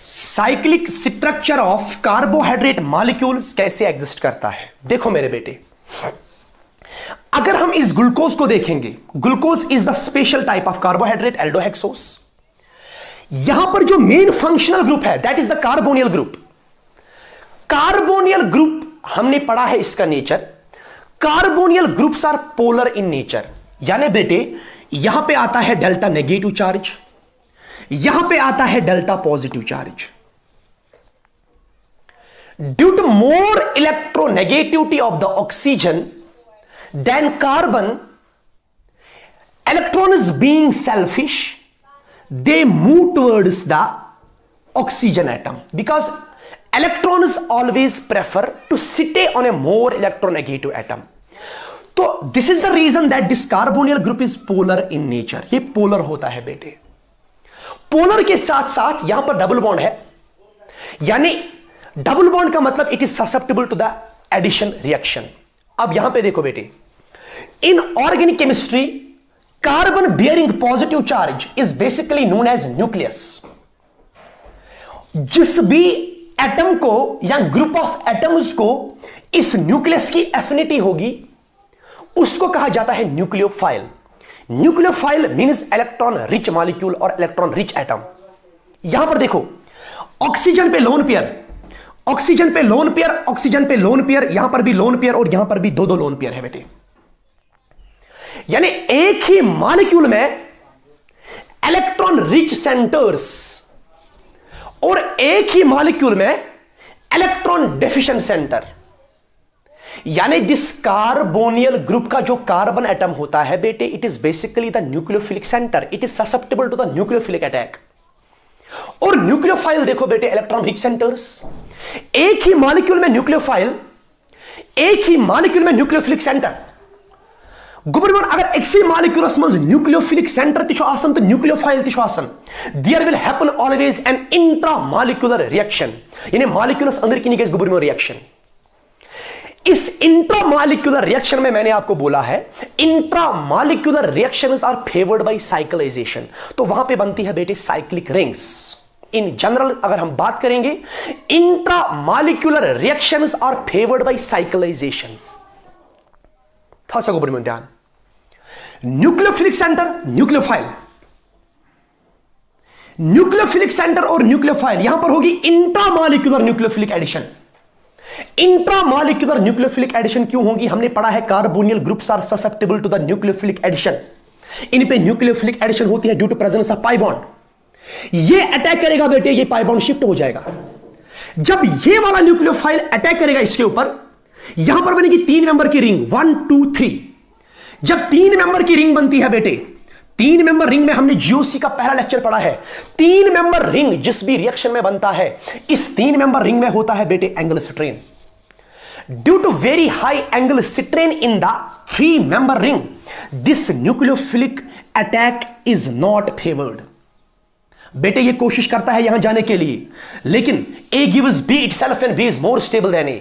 Cyclic structure of carbohydrate molecules कैसे exist करता है। देखो मेरे बेटे, अगर हम इस ग्लूकोज को देखेंगे, glucose is the special type of carbohydrate aldohexose. यहां पर जो मेन फंक्शनल ग्रुप है that is the carbonyl group. Carbonyl group हमने पढ़ा है इसका nature. Carbonyl groups are polar in nature, यानी बेटे यहां पे आता है डेल्टा नेगेटिव चार्ज, यहां पे आता है delta positive charge. Due to more electronegativity of the oxygen than carbon, electrons being selfish, they move towards the oxygen atom because electrons always prefer to stay on a more electronegative atom. तो this is the reason that this carbonyl group is polar in nature. ये polar होता है बेटे। Polar के साथ साथ यहां पर डबल बॉन्ड है, यानी डबल बॉन्ड का मतलब it is susceptible to the addition reaction. अब यहां पे देखो बेटे, in organic chemistry carbon bearing positive charge is basically known as nucleus. जिस भी एटम को या ग्रुप ऑफ एटम्स को इस न्यूक्लियस की एफिनिटी होगी उसको कहा जाता है nucleophile. Nucleophile means electron rich molecule और इलेक्ट्रॉन रिच एटम। यहां पर देखो, ऑक्सीजन पे लोन पेयर, ऑक्सीजन पे लोन पेयर, ऑक्सीजन पे लोन पेयर, यहां पर भी लोन पेयर और यहां पर भी दो दो लोन पेयर है बेटे। यानी एक ही मॉलिक्यूल में इलेक्ट्रॉन रिच सेंटर्स और एक ही मॉलिक्यूल में इलेक्ट्रॉन डेफिशिएंट सेंटर। यानी जिस कार्बोनियल ग्रुप का जो कार्बन एटम होता है बेटे, it is basically the nucleophilic centre, it is susceptible to the nucleophilic attack. और न्यूक्लियोफाइल देखो बेटे, इलेक्ट्रॉन रिच सेंटर्स, एक ही मॉलिक्यूल में न्यूक्लियोफाइल, एक ही मॉलिक्यूल में न्यूक्लियोफिलिक सेंटर। गुबरमान अगर एक्सी मॉलिक्यूलस मज न्यूक्लियोफिलिक सेंटर तिशु आसन तो न्यूक्लियोफाइल तिशु आसन, there will happen always an intra molecular reaction, यानी मॉलिक्यूलस अंदर की निकल गुबरमान रिएक्शन। इस इंट्रा मॉलिक्यूलर रिएक्शन में मैंने आपको बोला है intra molecular reactions are favoured by cyclization, तो वहां पे बनती है बेटे साइक्लिक रिंग्स। इन जनरल अगर हम बात करेंगे, intra molecular reactions are favoured by cyclisation. था सको बड़ी में ध्यान, nucleophilic centre nucleophile, nucleophilic centre और न्यूक्लियोफाइल, यहां पर होगी intramolecular nucleophilic addition. Intramolecular nucleophilic addition क्यों होगी? हमने पढ़ा है carbonyl groups are susceptible to the nucleophilic addition. इन पे न्यूक्लियोफिलिक एडिशन होती है due to presence of pi bond. ये अटैक करेगा बेटे, ये पाई बॉन्ड शिफ्ट हो जाएगा। जब ये वाला न्यूक्लियोफाइल अटैक करेगा इसके ऊपर, यहां पर बनेगी 3 मेंबर की रिंग, 1 2 3। जब 3 मेंबर की रिंग बनती है बेटे, 3 मेंबर रिंग में हमने जीओसी का पहला लेक्चर पढ़ा है। 3 मेंबर रिंग जिस भी रिएक्शन में बनता है, इस 3 मेंबर रिंग में होता है बेटे angle strain. Due to very high angle strain in the 3 member ring, this nucleophilic attack is not favoured. बेटे ये कोशिश करता है यहां जाने के लिए, लेकिन A gives B itself and B is more stable than A.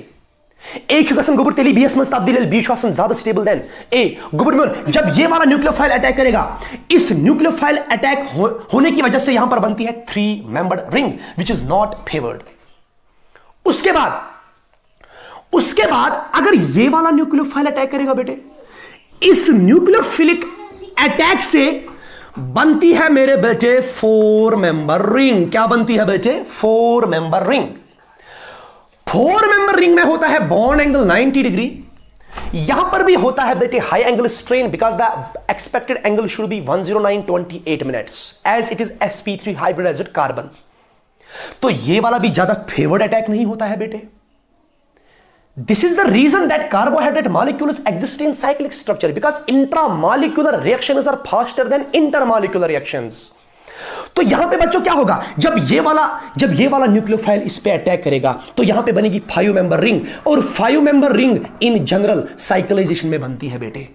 A चुकसन गुबर तेली बीएस मस्त तब्दील बी चुकसन ज्यादा स्टेबल देन ए गुबर में। जब ये वाला न्यूक्लियोफाइल अटैक करेगा, इस न्यूक्लियोफाइल अटैक होने की वजह से यहां पर बनती है 3 membered ring which is not favoured. उसके बाद अगर ये वाला न्यूक्लियोफाइल अटैक करेगा बेटे, इस न्यूक्लियोफिलिक अटैक से बनती है मेरे बेटे 4 मेंबर रिंग। क्या बनती है बेटे? 4 मेंबर रिंग। 4 मेंबर रिंग में होता है बॉन्ड एंगल 90 डिग्री। यहां पर भी होता है बेटे high angle strain because the expected angle should be 109.28 minutes as it is sp3 hybridised carbon. तो ये वाला भी ज्यादा फेवर्ड अटैक नहीं होता है बेटे। This is the reason that carbohydrate molecules exist in cyclic structure because intramolecular reactions are faster than intermolecular reactions. तो यहां पे बच्चों क्या होगा, जब ये वाला न्यूक्लियोफाइल इस पे अटैक करेगा तो यहां पे बनेगी 5 मेंबर रिंग, और 5 member ring in general cyclisation में बनती है बेटे।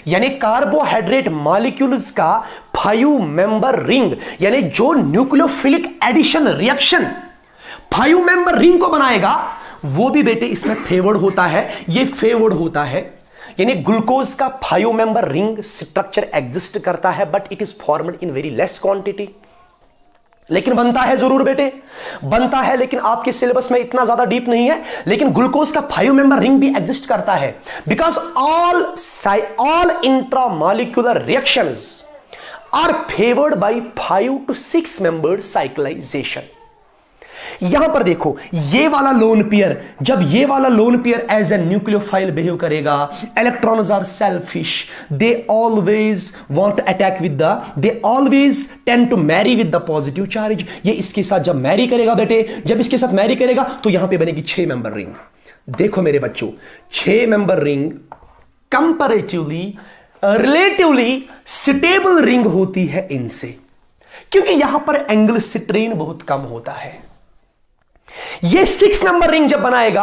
यानी कार्बोहाइड्रेट मॉलिक्यूल्स का 5 मेंबर रिंग, यानी जो nucleophilic addition reaction 5 member ring को बनाएगा, वो भी बेटे इसमें फेवर्ड होता है। ये फेवर्ड होता है, यानी ग्लूकोज का 5 मेंबर रिंग स्ट्रक्चर एग्जिस्ट करता है, but it is formed in very less quantity, लेकिन बनता है जरूर बेटे। बनता है, लेकिन आपके सिलेबस में इतना ज्यादा डीप नहीं है। लेकिन ग्लूकोज का 5 मेंबर रिंग भी एग्जिस्ट करता है, because all intramolecular reactions are favoured by 5 to 6 membered cyclization. यहां पर देखो, ये वाला लोन पेयर, जब ये वाला lone pair as a nucleophile behave करेगा, electrons are selfish, they always want to attack with the, they always tend to marry with the positive charge. ये इसके साथ जब मैरी करेगा बेटे, जब इसके साथ मैरी करेगा तो यहां पे बनेगी 6 मेंबर रिंग। देखो मेरे बच्चों, 6 member ring comparatively relatively stable ring होती है इनसे, क्योंकि यहां पर एंगल स्ट्रेन बहुत कम होता है। ये 6 नंबर रिंग जब बनाएगा,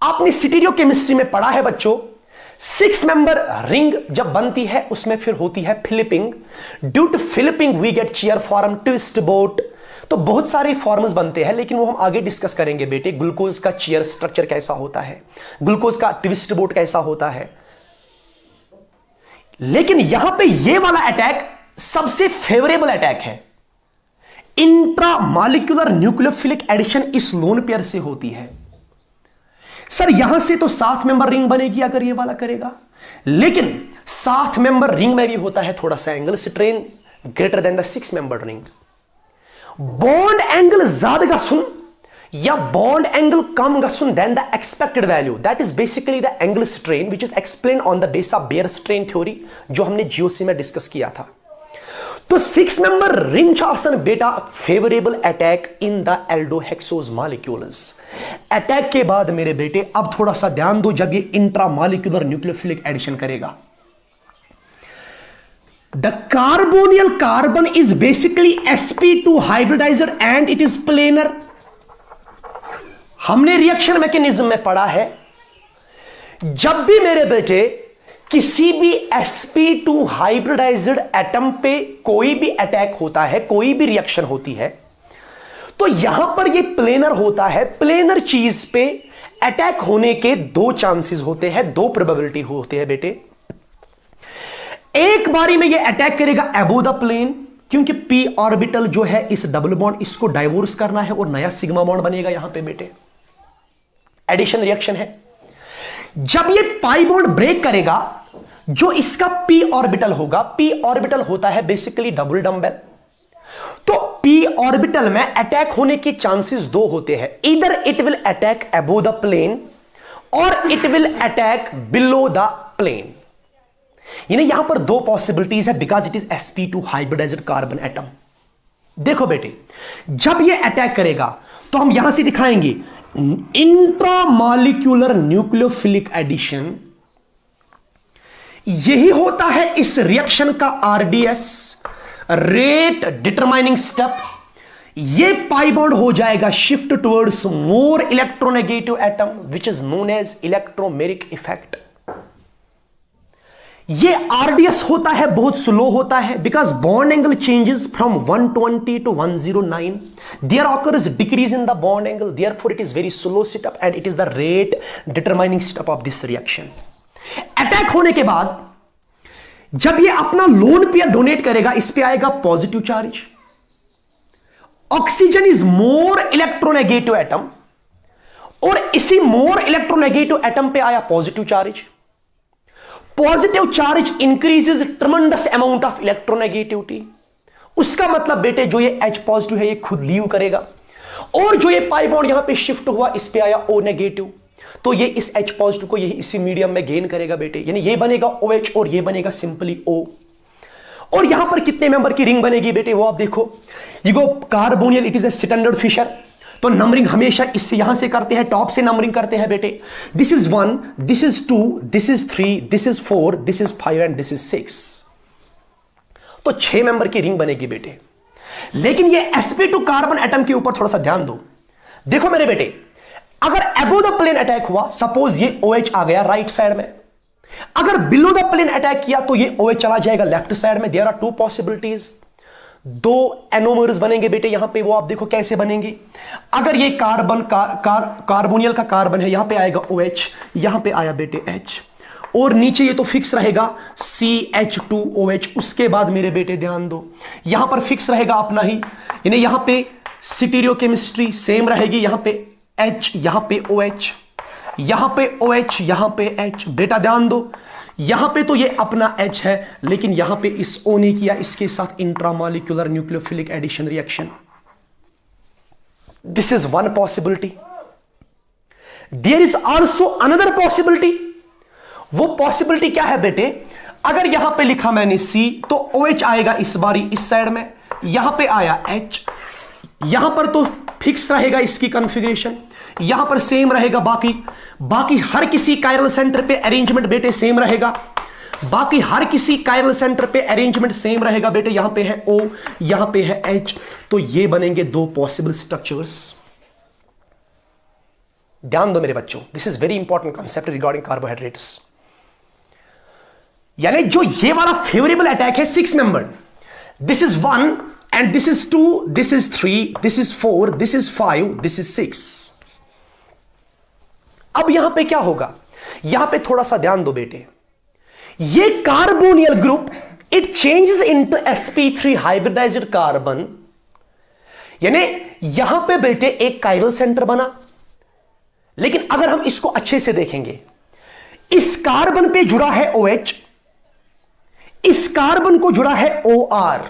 आपने स्टीरियो केमिस्ट्री में पढ़ा है बच्चों, 6 मेंबर रिंग जब बनती है उसमें फिर होती है flipping. Due to flipping we get chair form, twist boat, तो बहुत सारे फॉर्म्स बनते हैं, लेकिन वो हम आगे डिस्कस करेंगे बेटे। ग्लूकोज का चेयर स्ट्रक्चर कैसा होता है, ग्लूकोज का ट्विस्ट बोट कैसा होता है। लेकिन यहां पे ये वाला अटैक सबसे फेवरेबल अटैक है। इंट्रामॉलिक्यूलर न्यूक्लियोफिलिक एडिशन इस लोन पेयर से होती है। सर यहां से तो 7 मेंबर रिंग बनेगी अगर ये वाला करेगा, लेकिन 7 मेंबर रिंग में भी होता है थोड़ा सा angle strain greater than the 6 member ring. Bond angle ज्यादा गसुन या बॉन्ड एंगल कम गसुन than the expected value, that is basically the angle strain which is explain on the base of Baeyer strain theory, जो हमने GOC में discuss किया था। तो 6 मेंबर रिंग चार्सन बेटा favourable attack in the aldohexose molecules. Attack के बाद मेरे बेटे अब थोड़ा सा ध्यान दो, जब ये इंट्रामॉलिक्यूलर न्यूक्लियोफिलिक एडिशन करेगा, the carbonyl carbon is basically sp2 hybridiser and it is planar. हमने रिएक्शन मैकेनिज्म में पढ़ा है, जब भी मेरे बेटे किसी भी sp2 हाइब्रिडाइज्ड एटम पे कोई भी अटैक होता है, कोई भी रिएक्शन होती है, तो यहां पर ये प्लेनर होता है। प्लेनर चीज पे अटैक होने के 2 चांसेस होते हैं, 2 प्रोबेबिलिटी होते हैं बेटे। एक बारी में ये अटैक करेगा अबोव द प्लेन, क्योंकि p ऑर्बिटल जो है इस डबल बॉन्ड इसको डाइवोर्स करना है और नया सिग्मा बॉन्ड बनेगा यहां पे बेटे। एडिशन रिएक्शन है। जब ये पाई बॉन्ड ब्रेक करेगा, जो इसका p ऑर्बिटल होगा, p ऑर्बिटल होता है बेसिकली डबल डंबल, तो p ऑर्बिटल में अटैक होने के चांसेस 2 होते हैं। इधर it will attack above the plane और it will attack below the plane. यानी यहां पर 2 पॉसिबिलिटीज है, because it is sp2 hybridised carbon atom. देखो बेटे, जब ये अटैक करेगा तो हम यहां से दिखाएंगे इंट्रामॉलिक्यूलर न्यूक्लियोफिलिक एडिशन, यही होता है इस रिएक्शन का RDS, रेट डिटरमाइनिंग स्टेप। ये पाई बॉन्ड हो जाएगा shift towards more electronegative atom which is known as electromeric effect. ये RDS होता है बहुत स्लो होता है, because bond angle changes from 120 to 109, there occurs decrease in the bond angle, therefore it is very slow setup and it is the rate determining step of this reaction. Attack होने के बाद जब ये अपना lone pair donate करेगा, इस पे आएगा positive charge. Oxygen is more electronegative atom और इसी मोर इलेक्ट्रोनेगेटिव एटम पे आया positive charge. Positive charge increases tremendous amount of electronegativity. उसका मतलब बेटे जो ये H पॉजिटिव है ये खुद लीव करेगा, और जो ये पाई बॉन्ड यहां पे शिफ्ट हुआ इस पे आया O नेगेटिव, तो ये इस H पॉजिटिव को यही इसी मीडियम में गेन करेगा बेटे। यानी ये बनेगा OH और ये बनेगा सिंपली O। और यहां पर कितने मेंबर की रिंग बनेगी बेटे वो आप देखो। ये गो carbonyl, it is a standard Fischer, तो नंबरिंग हमेशा इससे यहां से करते हैं, टॉप से नंबरिंग करते हैं बेटे। This is 1, this is 2, this is 3, this is 4, this is 5 and this is 6। तो 6 मेंबर की रिंग बनेगी बेटे। लेकिन ये sp2 कार्बन एटम के ऊपर थोड़ा सा ध्यान दो। देखो मेरे बेटे, अगर अबोव द प्लेन अटैक हुआ, सपोज ये OH आ गया राइट साइड में, अगर बिलो द प्लेन अटैक किया तो ये OH चला जाएगा लेफ्ट साइड में। देयर आर 2 पॉसिबिलिटीज, 2 एनोमर्स बनेंगे बेटे यहां पे, वो आप देखो कैसे बनेंगे। अगर ये कार्बन कार्बोनियल का कार्बन है, यहां पे आएगा OH, यहां पे आया बेटे H, और नीचे ये तो फिक्स रहेगा CH2OH। उसके बाद मेरे बेटे ध्यान दो, यहां पर फिक्स रहेगा अपना ही, यानी यहां पे स्टीरियोकेमिस्ट्री सेम रहेगी, यहां पे H, यहां पे OH, यहां पे OH, यहां पे H। बेटा ध्यान दो, यहां पे तो ये अपना H है, लेकिन यहां पे इस O ने किया इसके साथ intramolecular nucleophilic addition reaction. This is one possibility. There is also another possibility. वो पॉसिबिलिटी क्या है बेटे, अगर यहां पे लिखा मैंने C तो OH आएगा इस बारी इस साइड में, यहां पे आया H, यहां पर तो फिक्स रहेगा इसकी कॉन्फ़िगरेशन, यहां पर सेम रहेगा, बाकी हर किसी कायरल सेंटर पे अरेंजमेंट बेटे सेम रहेगा, बाकी हर किसी कायरल सेंटर पे अरेंजमेंट सेम रहेगा बेटे। यहां पे है O, यहां पे है H, तो ये बनेंगे दो पॉसिबल स्ट्रक्चर्स। ध्यान दो मेरे बच्चों, this is very important concept regarding carbohydrates. यानी जो ये वाला फेवरेबल अटैक है 6 member, this is 1 and this is 2, this is 3, this is 4, this is 5, this is 6। अब यहां पे क्या होगा, यहां पे थोड़ा सा ध्यान दो बेटे, ये carbonyl group it changes into sp3 hybridised carbon. यानी यहां पे बेटे एक कायरल सेंटर बना, लेकिन अगर हम इसको अच्छे से देखेंगे, इस कार्बन पे जुड़ा है OH, इस कार्बन को जुड़ा है OR।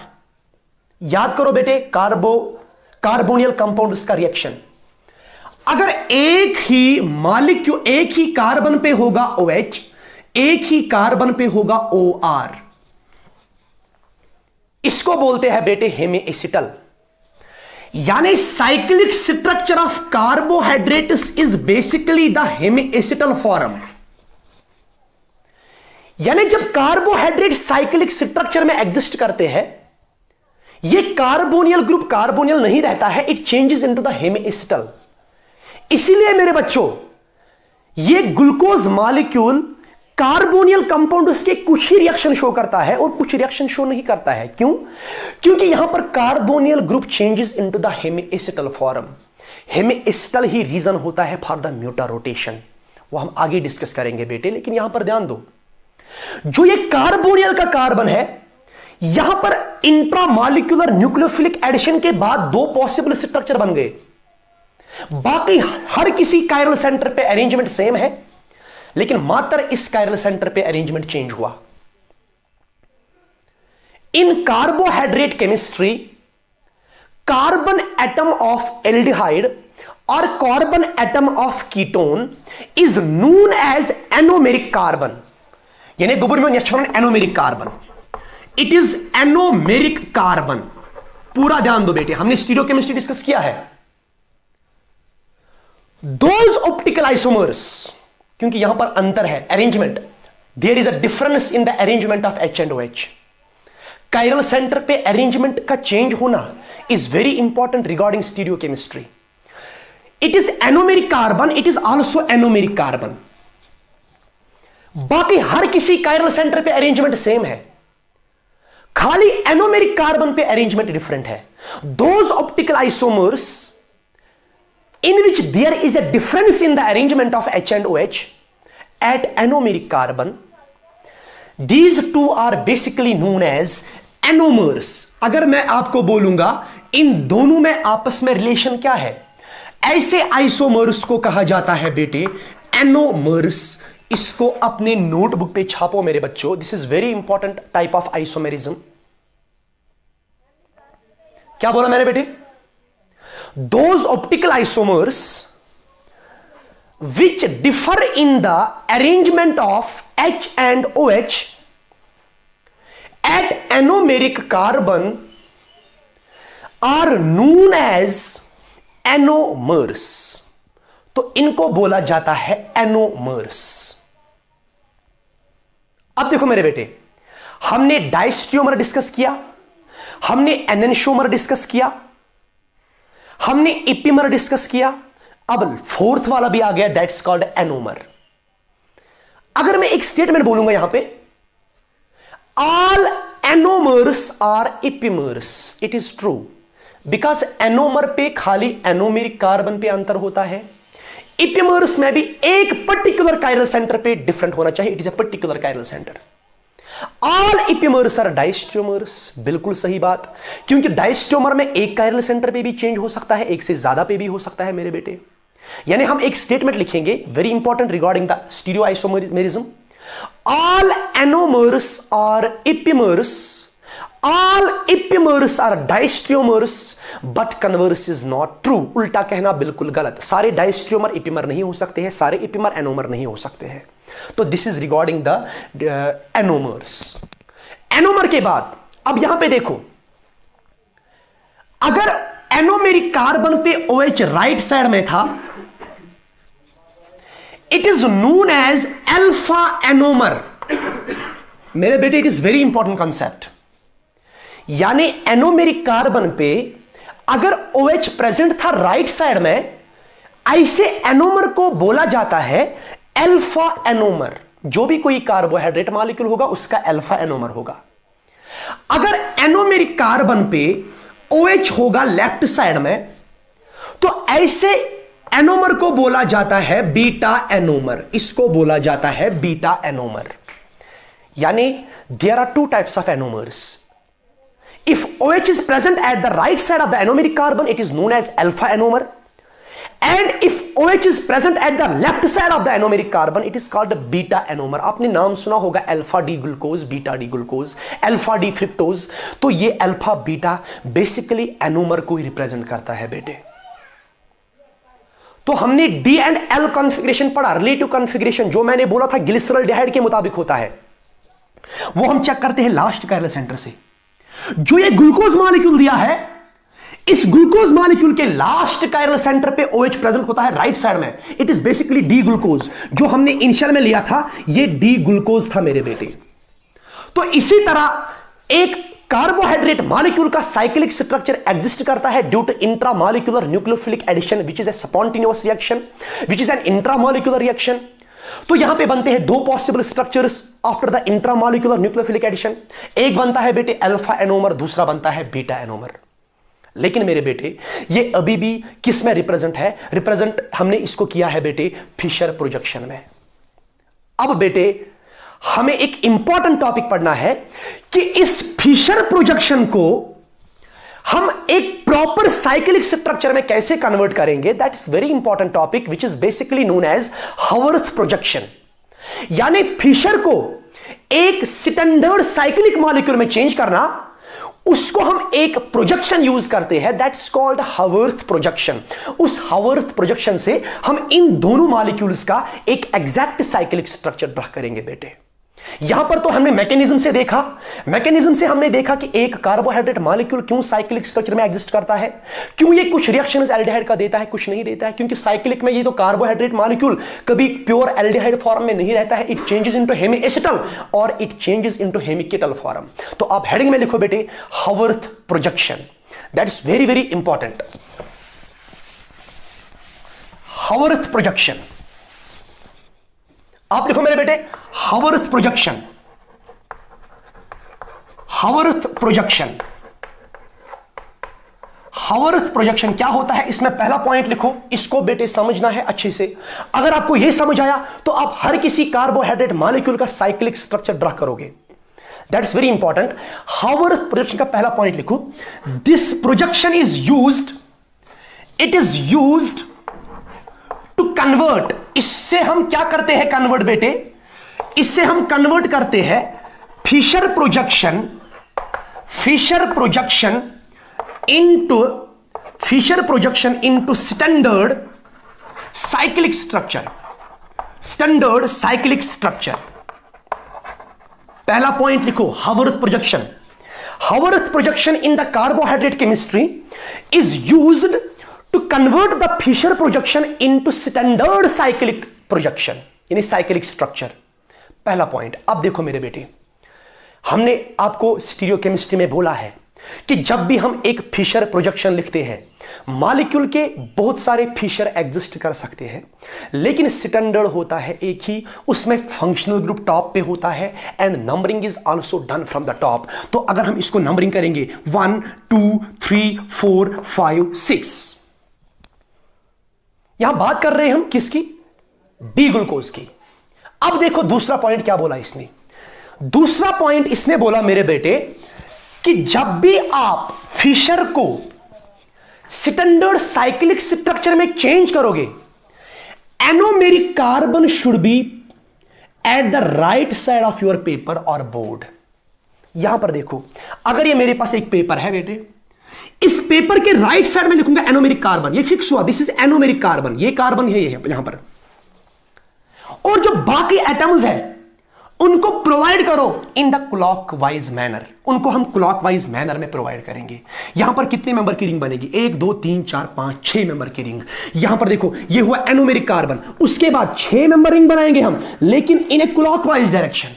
याद करो बेटे कार्बोनियल कंपाउंड का रिएक्शन, अगर एक ही मॉलिक्यूल एक ही कार्बन पे होगा OH, एक ही कार्बन पे होगा OR, इसको बोलते हैं बेटे हेमीएसिटल। यानी cyclic structure of carbohydrates is basically the hemiacetal form. यानी जब कार्बोहाइड्रेट साइक्लिक स्ट्रक्चर में एग्जिस्ट करते हैं, ये कार्बोनियल ग्रुप कार्बोनियल नहीं रहता है, it changes into the hemiacetal. इसीलिए मेरे बच्चों ये ग्लूकोज मॉलिक्यूल कार्बोनियल कंपाउंड उसके कुछ ही रिएक्शन शो करता है और कुछ रिएक्शन शो नहीं करता है। क्यों? क्योंकि यहां पर carbonyl group changes into the hemiacetal form. Hemiacetal ही रीजन होता है फॉर द म्यूटा रोटेशन, वो हम आगे डिस्कस करेंगे बेटे। लेकिन यहां पर ध्यान दो, जो ये कार्बोनियल का कार्बन है, यहां पर इंट्रामॉलिक्यूलर न्यूक्लियोफिलिक एडिशन के बाद दो पॉसिबल स्ट्रक्चर बन गए। बाकी हर किसी कायरल सेंटर पे अरेंजमेंट सेम है, लेकिन मात्र इस कायरल सेंटर पे अरेंजमेंट चेंज हुआ। In carbohydrate chemistry, carbon atom of aldehyde और carbon atom of ketone is known as anomeric carbon. यानी anomeric carbon, it is anomeric carbon. पूरा ध्यान दो बेटे, हमने स्टीरियोकेमिस्ट्री डिस्कस किया है। दोज ऑप्टिकल आइसोमर्स, क्योंकि यहां पर अंतर है arrangement, there is a difference in the arrangement of H and OH। Chiral centre पे अरेंजमेंट का चेंज होना is very important regarding stereochemistry. It is anomeric carbon, it is also anomeric carbon. बाकी हर किसी कायरल सेंटर पे arrangement same है, खाली anomeric carbon पे अरेंजमेंट डिफरेंट है। Those optical isomers in which there is a difference in the arrangement of H and OH at anomeric carbon, these two are basically known as anomers। अगर मैं आपको बोलूंगा इन दोनों में आपस में रिलेशन क्या है, ऐसे आइसोमर्स को कहा जाता है बेटे एनोमर्स। इसको अपने नोटबुक पे छापो मेरे बच्चों, this is very important type of isomerism. क्या बोला मैंने बेटे? Those optical isomers which differ in the arrangement of H and OH at anomeric carbon are known as anomers। तो इनको बोला जाता है एनोमर्स। अब देखो मेरे बेटे, हमने डायस्टियोमर डिस्कस किया, हमने एनेंशियोमर डिस्कस किया, हमने इपिमर डिस्कस किया, अब फोर्थ वाला भी आ गया, दैट्स कॉल्ड एनोमर। अगर मैं एक स्टेटमेंट बोलूंगा यहां पे, all anomers are epimers, it is true, because anomer पे खाली एनोमेरिक कार्बन पे अंतर होता है, इपिमर्स में भी एक पर्टिकुलर कायरल सेंटर पे डिफरेंट होना चाहिए, it is a particular chiral centre. All epimers are diastereomers, बिल्कुल सही बात, क्योंकि डायस्ट्रोमर में एक कायरल सेंटर पे भी चेंज हो सकता है, एक से ज्यादा पे भी हो सकता है मेरे बेटे। यानी हम एक स्टेटमेंट लिखेंगे very important regarding the stereoisomerism, all anomers are epimers, all epimers are diastereomers but converse is not true. उल्टा कहना बिल्कुल गलत, सारे डायस्ट्रोमर इपिमर नहीं हो सकते हैं, सारे इपिमर एनोमर नहीं हो सकते हैं। तो this is regarding the anomers. Anomer के बाद अब यहां पे देखो, अगर एनोमेरिक कार्बन पे OH राइट साइड में था, it is known as alpha anomer. मेरे बेटे it is very important concept. यानी एनोमेरिक कार्बन पे अगर OH प्रेजेंट था राइट साइड में, ऐसे एनोमर को बोला जाता है अल्फा एनोमर। जो भी कोई कार्बोहाइड्रेट मॉलिक्यूल होगा उसका अल्फा एनोमर होगा। अगर एनोमेरिक कार्बन पे OH होगा लेफ्ट साइड में, तो ऐसे एनोमर को बोला जाता है बीटा एनोमर। इसको बोला जाता है बीटा एनोमर। यानी there are two types of anomers. If OH is present at the right side of the anomeric carbon, it is known as alpha anomer. And if OH is present at the left side of the anomeric carbon, it is called the beta anomer. आपने नाम सुना होगा alpha D glucose, beta D glucose, alpha D fructose. तो ये alpha beta basically anomer को ही represent करता है बेटे। तो हमने डी एंड एल कॉन्फ़िगरेशन पढ़ा, रिलेटिव कॉन्फ़िगरेशन जो मैंने बोला था ग्लिसरॉल्डिहाइड के मुताबिक होता है, वो हम चेक करते हैं लास्ट कायरल सेंटर से। जो ये ग्लूकोज मॉलिक्यूल दिया है, इस ग्लूकोज मॉलिक्यूल के लास्ट कायरल सेंटर पे OH प्रेजेंट होता है राइट साइड में। It is basically D glucose. जो हमने इनिशियल में लिया था ये डी ग्लूकोज था मेरे बेटे। तो इसी तरह एक कार्बोहाइड्रेट मॉलिक्यूल का साइक्लिक स्ट्रक्चर एग्जिस्ट करता है due to intramolecular nucleophilic addition which is a spontaneous reaction, which is an intramolecular reaction. तो यहां पे बनते हैं दो possible structures after the intramolecular nucleophilic addition. एक बनता है बेटे अल्फा एनोमर, दूसरा बनता है बीटा एनोमर। लेकिन मेरे बेटे ये अभी भी किस में रिप्रेजेंट है? रिप्रेजेंट हमने इसको किया है बेटे फिशर प्रोजेक्शन में। अब बेटे हमें एक इंपॉर्टेंट टॉपिक पढ़ना है कि इस फिशर प्रोजेक्शन को हम एक प्रॉपर साइक्लिक स्ट्रक्चर में कैसे कन्वर्ट करेंगे। That is very important topic which is basically known as Haworth projection. यानी फिशर को एक स्टैंडर्ड साइक्लिक मॉलिक्यूल में चेंज करना, उसको हम एक प्रोजेक्शन यूज करते हैं that is called Haworth projection. उस हावर्थ प्रोजेक्शन से हम इन दोनों मॉलिक्यूल्स का एक एग्जैक्ट साइक्लिक स्ट्रक्चर ड्रा करेंगे बेटे। यहां पर तो हमने मैकेनिज्म से देखा, मैकेनिज्म से हमने देखा कि एक कार्बोहाइड्रेट मॉलिक्यूल क्यों साइक्लिक स्ट्रक्चर में एग्जिस्ट करता है, क्यों ये कुछ रिएक्शंस एल्डिहाइड का देता है कुछ नहीं देता है। क्योंकि साइक्लिक में ये तो कार्बोहाइड्रेट मॉलिक्यूल कभी प्योर एल्डिहाइड फॉर्म में नहीं रहता है, इट चेंजेस इनटू हेमीएसिटल और इट चेंजेस इनटू हेमीकेटल फॉर्म। तो आप हेडिंग में लिखो बेटे Haworth projection, that is very very important. Haworth projection आप लिखो मेरे बेटे Haworth projection. Haworth projection, Haworth projection क्या होता है इसमें पहला पॉइंट लिखो, इसको बेटे समझना है अच्छे से। अगर आपको यह समझ आया तो आप हर किसी कार्बोहाइड्रेट मॉलिक्यूल का साइक्लिक स्ट्रक्चर ड्रा करोगे। That is very important. Haworth projection का पहला पॉइंट लिखो, this projection is used, it is used to convert. इससे हम क्या करते हैं कन्वर्ट बेटे? इससे हम कन्वर्ट करते हैं Fischer projection, Fischer projection into standard cyclic structure, standard cyclic structure. पहला पॉइंट लिखो Haworth projection. Haworth projection in the carbohydrate chemistry is used to convert the Fisher projection into standard cyclic projection, यानी cyclic structure. पहला point. अब देखो मेरे बेटे, हमने आपको स्टीरियोकेमिस्ट्री में बोला है कि जब भी हम एक फिशर प्रोजेक्शन लिखते हैं, मॉलिक्यूल के बहुत सारे फिशर एग्जिस्ट कर सकते हैं, लेकिन स्टैंडर्ड होता है एक ही, उसमें फंक्शनल ग्रुप टॉप पे होता है and numbering is also done from the top. तो अगर हम इसको नंबरिंग करेंगे 1 2 3 4 5 6, यहां बात कर रहे हैं हम किसकी? डी ग्लूकोज की। अब देखो दूसरा पॉइंट क्या बोला इसने, दूसरा पॉइंट इसने बोला मेरे बेटे कि जब भी आप फिशर को स्टैंडर्ड साइक्लिक स्ट्रक्चर में चेंज करोगे, anomeric carbon should be at the right side of your paper और बोर्ड। यहां पर देखो, अगर ये मेरे पास एक पेपर है बेटे, इस पेपर के राइट साइड में लिखूंगा एनोमेरिक कार्बन, ये फिक्स हुआ, दिस इज एनोमेरिक कार्बन, ये कार्बन है, ये है यहां पर। और जो बाकी एटम्स है उनको प्रोवाइड करो इन द क्लॉकवाइज मैनर, उनको हम क्लॉकवाइज मैनर में प्रोवाइड करेंगे। यहां पर कितने मेंबर की रिंग बनेगी? 1 2 3 4 5 6 मेंबर की रिंग। यहां पर देखो, ये हुआ एनोमेरिक कार्बन, उसके बाद 6 मेंबर रिंग बनाएंगे हम, लेकिन इन ए क्लॉकवाइज डायरेक्शन।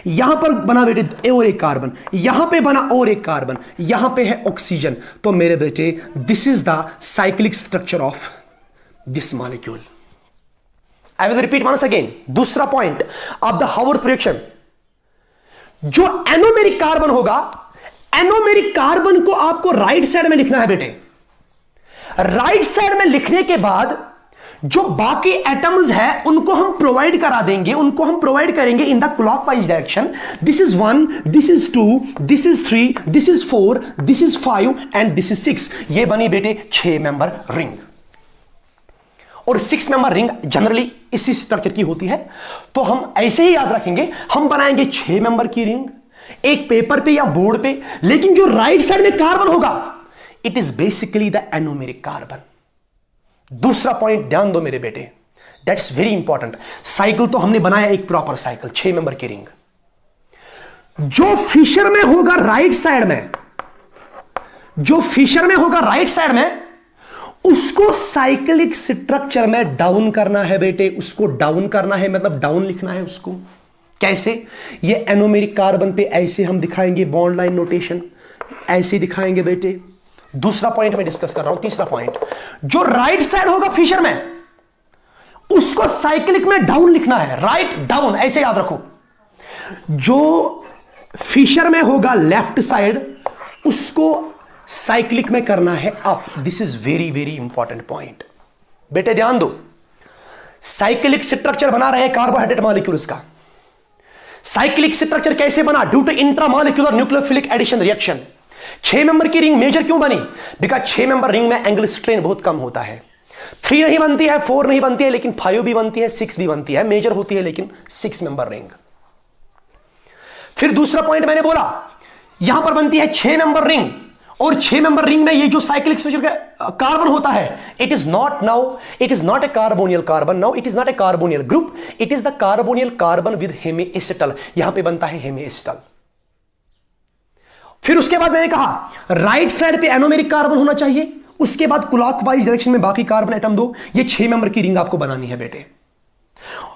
यहां पर बना बेटे और एक कार्बन, यहां पे बना और एक कार्बन, यहां पे है ऑक्सीजन। तो मेरे बेटे this is the cyclic structure of this molecule. I will repeat once again. दूसरा point of the Haworth projection, जो एनोमेरिक कार्बन होगा, एनोमेरिक कार्बन को आपको राइट साइड में लिखना है बेटे। राइट साइड में लिखने के बाद जो बाकी एटम्स है उनको हम प्रोवाइड करा देंगे, उनको हम प्रोवाइड करेंगे in the clockwise direction. This is 1, this is 2, this is 3, this is 4, this is 5 and this is 6। ये बनी बेटे 6 मेंबर रिंग। और 6 मेंबर रिंग जनरली इसी स्ट्रक्चर की होती है, तो हम ऐसे ही याद रखेंगे। हम बनाएंगे 6 मेंबर की रिंग एक पेपर पे या बोर्ड पे, लेकिन जो राइट साइड में कार्बन होगा it is basically the anomeric carbon. दूसरा पॉइंट ध्यान दो मेरे बेटे, दैट्स वेरी इंपॉर्टेंट। साइकिल तो हमने बनाया एक प्रॉपर साइकिल, 6 मेंबर की रिंग। जो फिशर में होगा राइट साइड में, जो फिशर में होगा राइट साइड में, उसको साइक्लिक स्ट्रक्चर में डाउन करना है बेटे, उसको डाउन करना है, मतलब डाउन लिखना है उसको। कैसे? ये एनोमेरिक कार्बन पे ऐसे हम दिखाएंगे, बॉन्ड लाइन नोटेशन ऐसे दिखाएंगे बेटे। दूसरा पॉइंट मैं डिस्कस कर रहा हूं, तीसरा पॉइंट, जो राइट साइड होगा फिशर में, उसको साइक्लिक में डाउन लिखना है, राइट डाउन, ऐसे याद रखो। जो फिशर में होगा लेफ्ट साइड, उसको साइक्लिक में करना है up. This is very very important point बेटे, ध्यान दो। साइक्लिक स्ट्रक्चर बना रहे हैं कार्बोहाइड्रेट मॉलिक्यूल्स का। साइक्लिक स्ट्रक्चर कैसे बना? Due to intramolecular nucleophilic addition reaction. 6 member की रिंग मेजर क्यों बनी? बिकॉज 6 मेंबर रिंग में एंगल स्ट्रेन बहुत कम होता है। 3 नहीं बनती है, 4 नहीं बनती है, लेकिन 5 भी बनती है, 6 भी बनती है, मेजर होती है लेकिन 6 मेंबर रिंग। फिर दूसरा पॉइंट मैंने बोला, यहां पर बनती है 6 मेंबर रिंग, और 6 मेंबर रिंग में ये जो साइक्लिक स्ट्रक्चर का कार्बन होता है, it is not a carbonyl carbon, now it is not a carbonyl group, it is the carbonyl carbon with hemiacetal. यहां पे बनता है हेमिएसिटल। फिर उसके बाद मैंने कहा राइट साइड पे एनोमेरिक कार्बन होना चाहिए, उसके बाद क्लॉकवाइज डायरेक्शन में बाकी कार्बन एटम दो। ये 6 मेंबर की रिंग आपको बनानी है बेटे।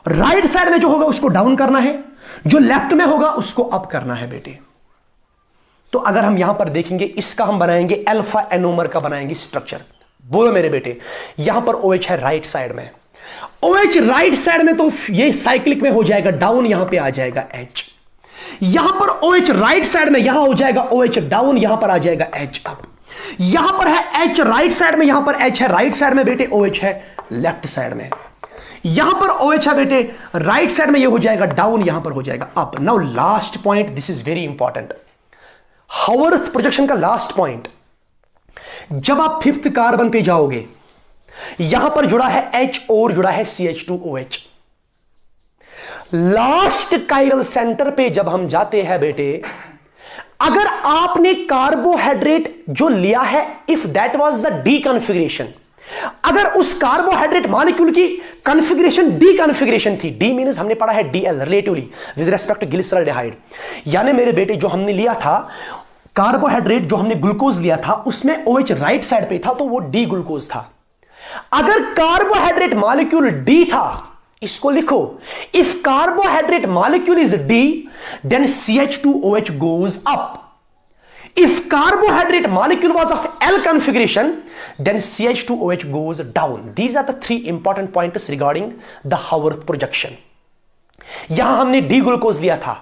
राइट साइड में जो होगा उसको डाउन करना है, जो लेफ्ट में होगा उसको अप करना है बेटे। तो अगर हम यहां पर देखेंगे, इसका हम बनाएंगे अल्फा एनोमर का बनाएंगे स्ट्रक्चर। बोलो मेरे बेटे, यहां पर OH है राइट साइड में, OH राइट साइड में, तो ये साइक्लिक में हो जाएगा डाउन, यहां पे आ जाएगा H। यहां पर OH राइट साइड में, यहां हो जाएगा OH डाउन, यहां पर आ जाएगा H अप। यहां पर है H राइट साइड में, यहां पर H है राइट साइड में बेटे, OH है लेफ्ट साइड में। यहां पर OH है बेटे राइट साइड में, ये हो जाएगा डाउन, यहां पर हो जाएगा up. Now last point, this is very important, Haworth projection का लास्ट पॉइंट। जब आप 5th कार्बन पे जाओगे, यहां पर जुड़ा है H और जुड़ा है CH2OH। लास्ट कायरल सेंटर पे जब हम जाते हैं बेटे, अगर आपने कार्बोहाइड्रेट जो लिया है, if that was the D configuration, अगर उस कार्बोहाइड्रेट मॉलिक्यूल की कॉन्फ़िगरेशन डी कॉन्फ़िगरेशन थी, डी मींस हमने पढ़ा है DL relatively with respect to glyceraldehyde, यानी मेरे बेटे जो हमने लिया था कार्बोहाइड्रेट, जो हमने ग्लूकोज लिया था, उसमें OH राइट साइड पे था, तो वो डी ग्लूकोज था। अगर कार्बोहाइड्रेट मॉलिक्यूल डी था, इसको लिखो, if carbohydrate molecule is D then CH2OH goes up. If carbohydrate molecule was of L configuration, then CH2OH goes down. These are the 3 important pointers regarding the Haworth projection. यहां हमने D glucose लिया था,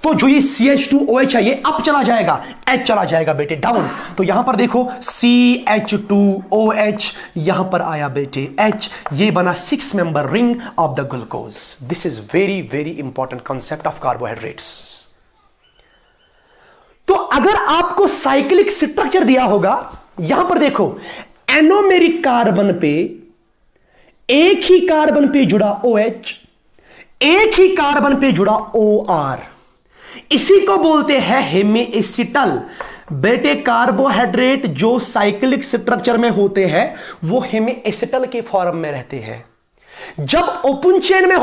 तो जो ये CH2OH है ये up चला जाएगा, H चला जाएगा बेटे डाउन। तो यहां पर देखो CH2OH, यहां पर आया बेटे H, ये बना 6 member ring of the glucose. This is very very important concept of carbohydrates. तो अगर आपको साइक्लिक स्ट्रक्चर दिया होगा, यहां पर देखो एनोमेरिक कार्बन पे एक ही कार्बन पे जुड़ा OH, एक ही कार्बन पे जुड़ा OR, इसी को बोलते हैं हेमीएसिटल। बेटे कार्बोहाइड्रेट जो साइक्लिक स्ट्रक्चर में होते हैं वो हेमीएसिटल के फॉर्म में रहते हैं। जब ओपन चेन में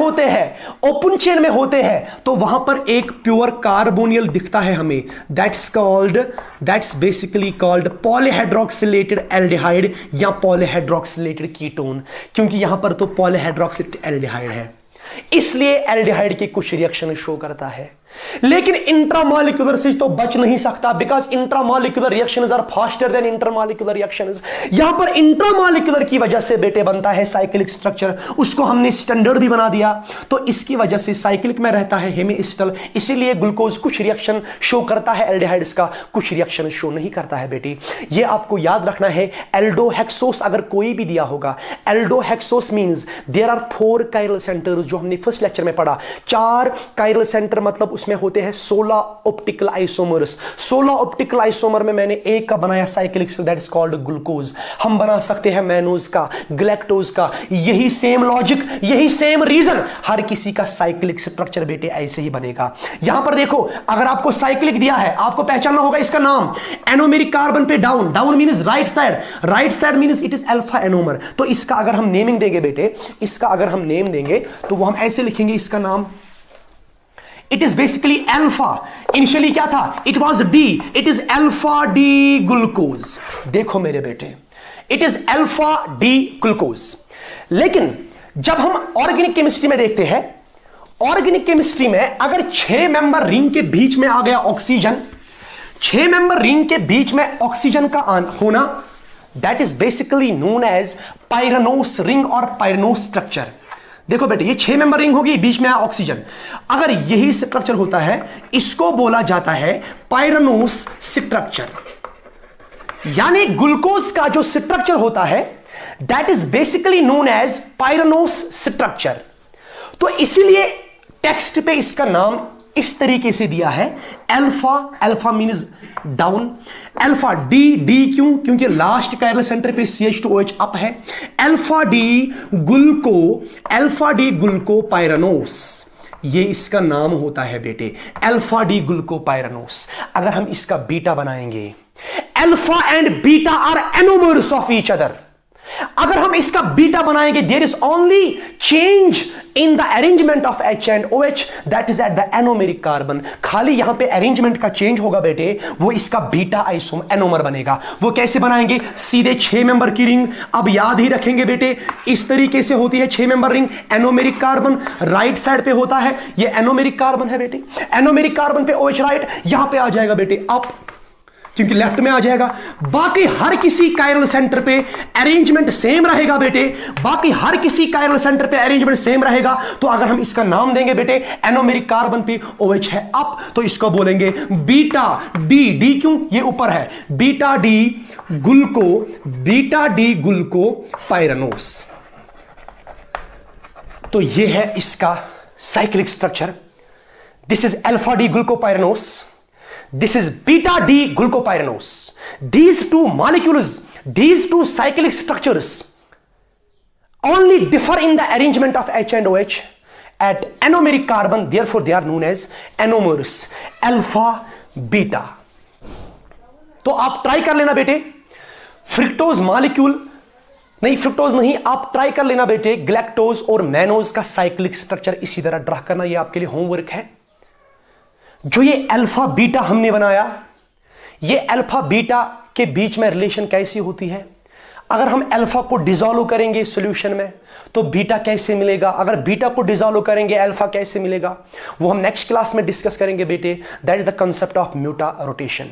होते हैं तो वहां पर एक प्योर कार्बोनियल दिखता है हमें, दैट्स बेसिकली कॉल्ड पॉलीहाइड्रोक्सिलेटेड एल्डिहाइड या पॉलीहाइड्रोक्सिलेटेड कीटोन, क्योंकि यहां पर तो पॉलीहाइड्रोक्सिलेटेड एल्डिहाइड है, इसलिए एल्डिहाइड के कुछ रिएक्शन शो करता है। लेकिन इंट्रामॉलिक्यूलर से तो बच नहीं सकता, because intramolecular reactions are faster than intermolecular reactions. यहां पर इंट्रामॉलिक्यूलर की वजह से बेटे बनता है साइक्लिक स्ट्रक्चर, उसको हमने स्टैंडर्ड भी बना दिया, तो इसकी वजह से साइक्लिक में रहता है हेमीएसिटल, इसीलिए ग्लूकोज कुछ रिएक्शन शो करता है एल्डिहाइड्स का, कुछ रिएक्शन शो नहीं करता है बेटी। ये आपको याद रखना है। एल्डोहेक्सोस अगर कोई भी दिया होगा, aldohexose means there are 4 chiral centres, जो हमने फर्स्ट लेक्चर में पढ़ा। 4 कायरल सेंटर मतलब उसमें होते हैं 16 ऑप्टिकल आइसोमर्स। 16 ऑप्टिकल आइसोमर में मैंने एक का बनाया cyclic, that is called glucose. हम बना सकते हैं मैनोज का, गैलेक्टोज का। यही सेम लॉजिक, यही सेम रीजन, हर किसी का साइक्लिक स्ट्रक्चर बेटे ऐसे ही बनेगा। यहां पर देखो, अगर आपको साइक्लिक दिया है, आपको पहचानना होगा इसका नाम। एनोमेरिक कार्बन पे down, down means right side, right side means it is alpha anomer. तो इसका अगर हम नेमिंग देंगे बेटे, इसका अगर हम नेम देंगे तो वो हम ऐसे लिखेंगे, इसका नाम it is basically alpha. Initially क्या था, it was D, it is alpha D glucose. देखो मेरे बेटे, it is alpha D glucose. लेकिन जब हम ऑर्गेनिक केमिस्ट्री में देखते हैं, ऑर्गेनिक केमिस्ट्री में अगर 6 मेंबर रिंग के बीच में आ गया ऑक्सीजन, 6 मेंबर रिंग के बीच में ऑक्सीजन का होना, that is basically known as pyranose ring और पायरानोस स्ट्रक्चर। देखो बेटे, ये 6 मेंबर रिंग होगी, बीच में आया ऑक्सीजन, अगर यही स्ट्रक्चर होता है, इसको बोला जाता है पायरानोस स्ट्रक्चर। यानी ग्लूकोज का जो स्ट्रक्चर होता है that is basically known as pyranose structure. तो इसीलिए टेक्स्ट पे इसका नाम इस तरीके से दिया है, alpha. Alpha means down, alpha D, D क्यों, क्योंकि लास्ट कायरल सेंटर पे CH2OH अप है। अल्फा डी ग्लूको पायरानोस, ये इसका नाम होता है बेटे, अल्फा डी ग्लूको पायरानोस। अगर हम इसका बीटा बनाएंगे, alpha and beta are anomers of each other. अगर हम इसका बीटा बनाएंगे, there is only change in the arrangement of H and OH, that is at the anomeric carbon. खाली यहां पे अरेंजमेंट का चेंज होगा बेटे, वो इसका बीटा आइसोमर बनेगा। वो कैसे बनाएंगे, सीधे 6 मेंबर की रिंग। अब याद ही रखेंगे बेटे, इस तरीके से होती है 6 member ring. Anomeric carbon right side पे होता है, ये एनोमेरिक कार्बन है बेटे, एनोमेरिक कार्बन पे OH राइट, यहां पे आ जाएगा बेटे अप, क्योंकि लेफ्ट में आ जाएगा। बाकी हर किसी कायरल सेंटर पे अरेंजमेंट सेम रहेगा बेटे, बाकी हर किसी कायरल सेंटर पे अरेंजमेंट सेम रहेगा। तो अगर हम इसका नाम देंगे बेटे, एनोमेरिक कार्बन पे OH है अप, तो इसको बोलेंगे बीटा डी। डी क्यों, ये ऊपर है, बीटा डी ग्लूको पायरानोस। तो ये है इसका cyclic structure. This is alpha D glucopyranose, this is beta D glucopyranose. These two molecules, these two cyclic structures only differ in the arrangement of H and OH at anomeric carbon, therefore they are known as anomers, alpha beta. तो आप try कर लेना बेटे, fructose molecule नहीं, fructose नहीं, आप try कर लेना बेटे गैलेक्टोज और मैनोज का साइक्लिक स्ट्रक्चर इसी तरह ड्रा करना, ये आपके लिए होमवर्क है। जो ये अल्फा बीटा हमने बनाया, ये अल्फा बीटा के बीच में रिलेशन कैसी होती है, अगर हम अल्फा को डिसॉल्व करेंगे सॉल्यूशन में तो बीटा कैसे मिलेगा, अगर बीटा को डिसॉल्व करेंगे अल्फा कैसे मिलेगा, वो हम नेक्स्ट क्लास में डिस्कस करेंगे बेटे। That is the concept of म्यूटा rotation.